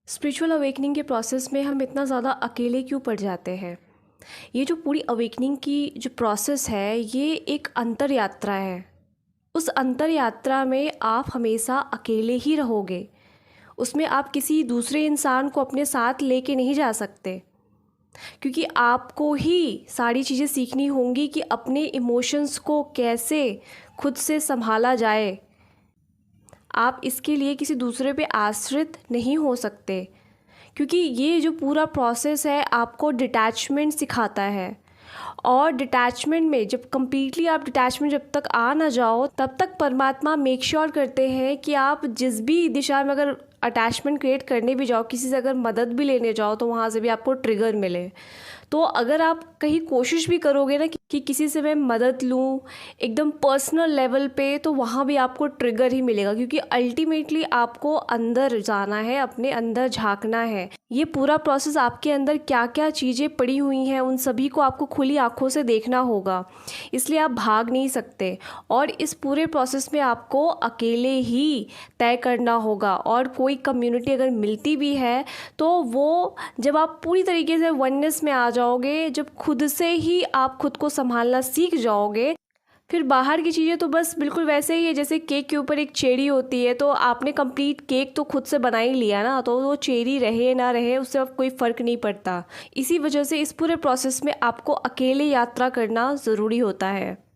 Spiritual awakening के process में हम इतना ज़्यादा अकेले क्यों पड़ जाते हैं? ये जो पूरी अवेकनिंग की जो प्रोसेस है, ये एक अंतर यात्रा है। उस अंतर यात्रा में आप हमेशा अकेले ही रहोगे। उसमें आप किसी दूसरे इंसान को अपने साथ लेके नहीं जा सकते, क्योंकि आपको ही सारी चीज़ें सीखनी होंगी कि अपने इमोशंस को कैसे खुद से संभाला जाए। आप इसके लिए किसी दूसरे पे आश्रित नहीं हो सकते, क्योंकि ये जो पूरा प्रोसेस है आपको डिटैचमेंट सिखाता है। और डिटैचमेंट में जब कम्प्लीटली आप डिटैचमेंट जब तक आ ना जाओ, तब तक परमात्मा मेक श्योर करते हैं कि आप जिस भी दिशा में अगर अटैचमेंट क्रिएट करने भी जाओ, किसी से अगर मदद भी लेने जाओ, तो वहाँ से भी आपको ट्रिगर मिले। तो अगर आप कहीं कोशिश भी करोगे ना कि किसी से मैं मदद लूँ एकदम पर्सनल लेवल पे, तो वहाँ भी आपको ट्रिगर ही मिलेगा, क्योंकि अल्टीमेटली आपको अंदर जाना है, अपने अंदर झांकना है। ये पूरा प्रोसेस आपके अंदर क्या क्या चीज़ें पड़ी हुई हैं, उन सभी को आपको खुली आंखों से देखना होगा। इसलिए आप भाग नहीं सकते, और इस पूरे प्रोसेस में आपको अकेले ही तय करना होगा। और कोई कम्युनिटी अगर मिलती भी है, तो वो जब आप पूरी तरीके से वननेस में आ जाओगे, जब खुद से ही आप खुद को संभालना सीख जाओगे, फिर बाहर की चीज़ें तो बस बिल्कुल वैसे ही है जैसे केक के ऊपर एक चेरी होती है। तो आपने कंप्लीट केक तो खुद से बना ही लिया ना, तो वो चेरी रहे ना रहे उससे अब कोई फ़र्क नहीं पड़ता। इसी वजह से इस पूरे प्रोसेस में आपको अकेले यात्रा करना ज़रूरी होता है।